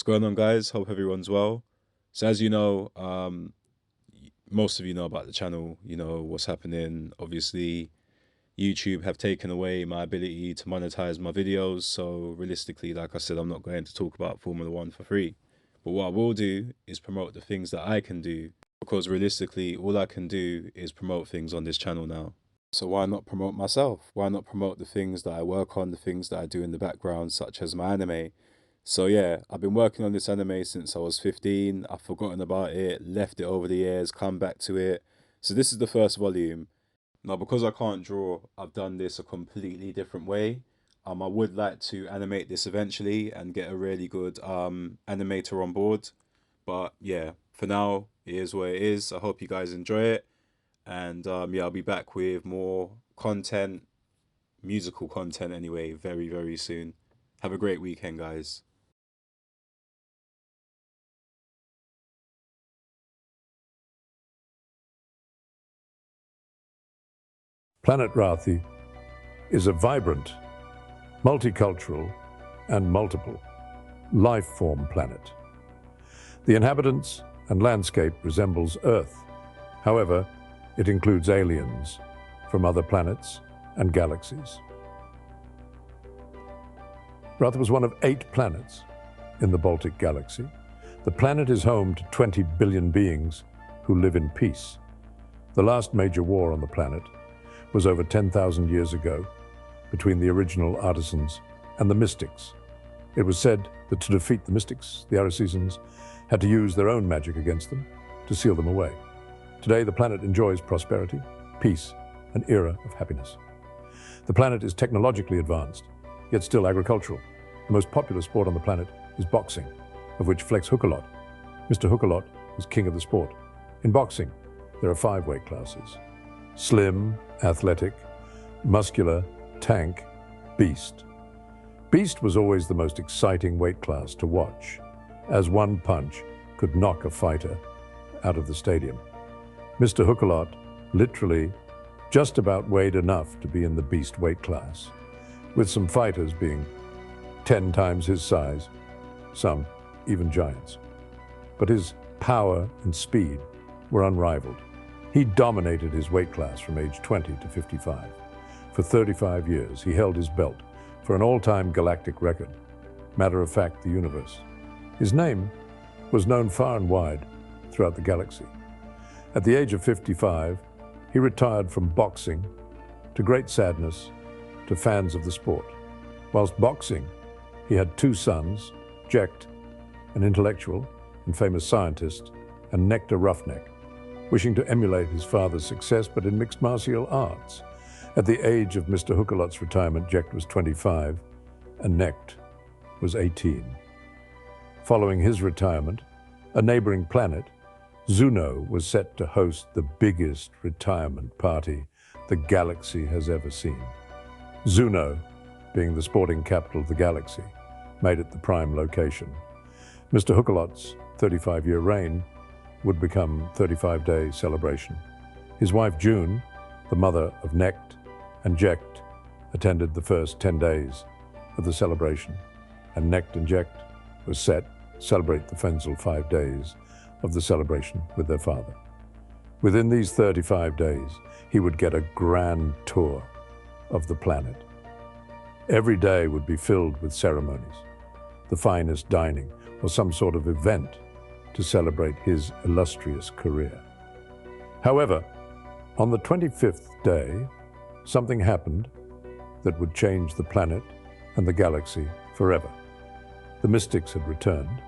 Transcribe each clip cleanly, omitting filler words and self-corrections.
What's going on, guys? Hope everyone's well. So, as you know, most of you know about the channel, you know what's happening. Obviously, YouTube have taken away my ability to monetize my videos. So, realistically, like I said, I'm not going to talk about Formula One for free. But what I will do is promote the things that I can do, because realistically, all I can do is promote things on this channel now. So, why not promote myself? Why not promote the things that I work on, the things that I do in the background, such as my anime? So yeah, I've been working on this anime since I was 15. I've forgotten about it, left it over the years, come back to it. So this is the first volume. Now, because I can't draw, I've done this a completely different way. I would like to animate this eventually and get a really good animator on board. But yeah, for now, it is what it is. I hope you guys enjoy it. And yeah, I'll be back with more content, musical content anyway, very, very soon. Have a great weekend, guys. Planet Rathi is a vibrant, multicultural, and multiple life form planet. The inhabitants and landscape resembles Earth. However, it includes aliens from other planets and galaxies. Rathi was one of 8 planets in the Baltic galaxy. The planet is home to 20 billion beings who live in peace. The last major war on the planet was over 10,000 years ago between the original artisans and the mystics. It was said that to defeat the mystics, the Artisans had to use their own magic against them to seal them away. Today, the planet enjoys prosperity, peace, an era of happiness. The planet is technologically advanced, yet still agricultural. The most popular sport on the planet is boxing, of which Flex Hookalot, Mr. Hookalot, is king of the sport. In boxing, there are 5 weight classes: slim, athletic, muscular, tank, beast. Beast was always the most exciting weight class to watch, as one punch could knock a fighter out of the stadium. Mr. Hookalot literally just about weighed enough to be in the beast weight class, with some fighters being 10 times his size, some even giants. But his power and speed were unrivaled. He dominated his weight class from age 20 to 55. For 35 years, he held his belt for an all-time galactic record, matter of fact, the universe. His name was known far and wide throughout the galaxy. At the age of 55, he retired from boxing, to great sadness to fans of the sport. Whilst boxing, he had 2 sons, Jekt, an intellectual and famous scientist, and Nectar Roughneck, wishing to emulate his father's success, but in mixed martial arts. At the age of Mr. Hookalot's retirement, Jekt was 25 and Necht was 18. Following his retirement, a neighboring planet, Zuno, was set to host the biggest retirement party the galaxy has ever seen. Zuno, being the sporting capital of the galaxy, made it the prime location. Mr. Hookalot's 35-year reign would become 35-day celebration. His wife June, the mother of Necht and Jekt, attended the first 10 days of the celebration, and Necht and Jekt were set to celebrate the final 5 days of the celebration with their father. Within these 35 days, he would get a grand tour of the planet. Every day would be filled with ceremonies, the finest dining, or some sort of event to celebrate his illustrious career. However, on the 25th day, something happened that would change the planet and the galaxy forever. The mystics had returned.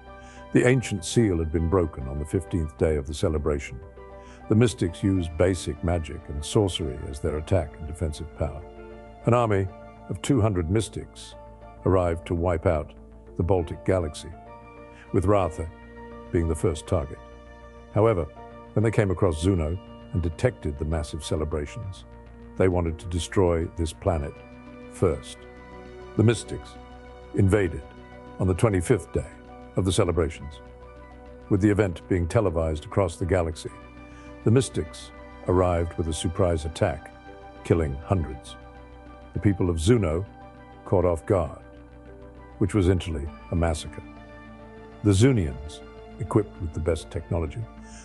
The ancient seal had been broken on the 15th day of the celebration. The mystics used basic magic and sorcery as their attack and defensive power. An army of 200 mystics arrived to wipe out the Baltic galaxy, with Ratha being the first target. However, when they came across Zuno and detected the massive celebrations, they wanted to destroy this planet first. The mystics invaded on the 25th day of the celebrations. With the event being televised across the galaxy, the mystics arrived with a surprise attack, killing hundreds. The people of Zuno caught off guard, which was instantly a massacre. The Zunians, equipped with the best technology,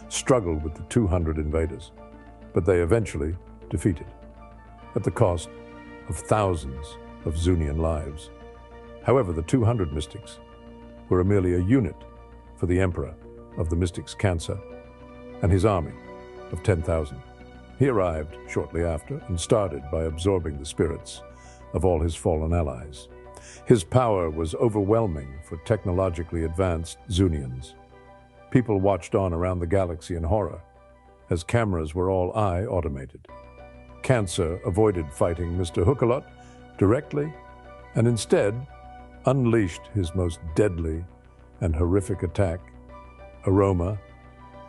struggled with the 200 invaders, but they eventually defeated, at the cost of thousands of Zunian lives. However, the 200 mystics were merely a unit for the emperor of the mystics Cancer and his army of 10,000. He arrived shortly after and started by absorbing the spirits of all his fallen allies. His power was overwhelming for technologically advanced Zunians. People watched on around the galaxy in horror, as cameras were all eye-automated. Cancer avoided fighting Mr. Hukalot directly and instead unleashed his most deadly and horrific attack, aroma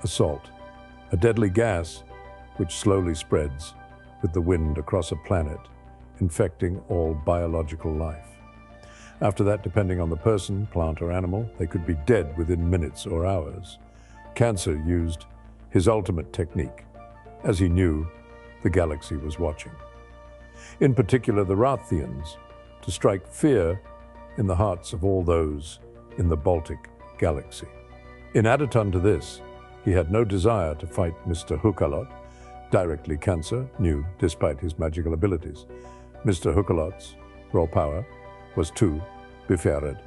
assault, a deadly gas which slowly spreads with the wind across a planet, infecting all biological life. After that, depending on the person, plant or animal, they could be dead within minutes or hours. Cancer used his ultimate technique, as he knew the galaxy was watching. In particular, the Rathians, to strike fear in the hearts of all those in the Baltic galaxy. In addition to this, he had no desire to fight Mr. Hukalot directly. Cancer knew, despite his magical abilities, Mr. Hukalot's raw power was too beferred.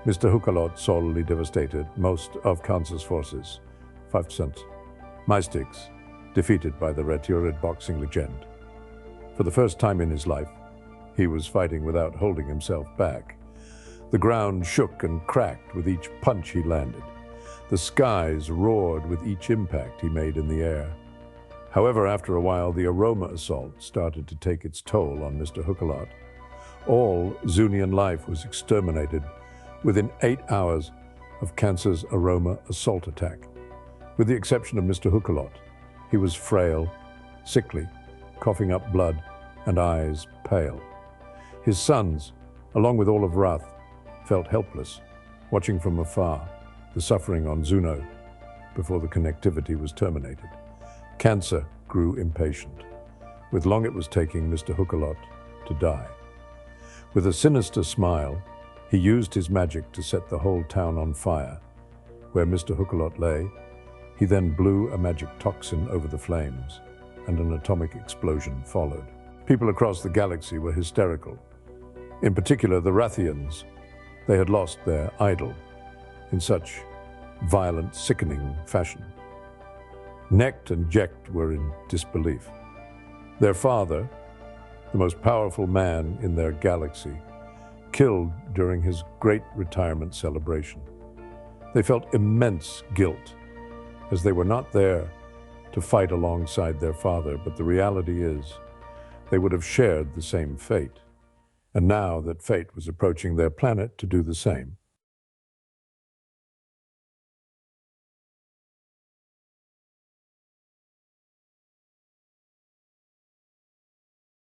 Mr. Hukalot solely devastated most of Cancer's forces, 5%. Mystics, defeated by the Returid boxing legend. For the first time in his life, he was fighting without holding himself back. The ground shook and cracked with each punch he landed. The skies roared with each impact he made in the air. However, after a while, the aroma assault started to take its toll on Mr. Hukalot. All Zunian life was exterminated within 8 hours of Cancer's aroma assault attack. With the exception of Mr. Hukalot, he was frail, sickly, coughing up blood, and eyes pale. His sons, along with all of Wrath, felt helpless, watching from afar the suffering on Zuno before the connectivity was terminated. Cancer grew impatient. With long it was taking Mr. Hukalot to die. With a sinister smile, he used his magic to set the whole town on fire. Where Mr. Hukalot lay, he then blew a magic toxin over the flames, and an atomic explosion followed. People across the galaxy were hysterical. In particular, the Rathians. They had lost their idol in such violent, sickening fashion. Nect and Jekt were in disbelief. Their father, the most powerful man in their galaxy, killed during his great retirement celebration. They felt immense guilt, as they were not there to fight alongside their father, but the reality is they would have shared the same fate. And now that fate was approaching their planet to do the same,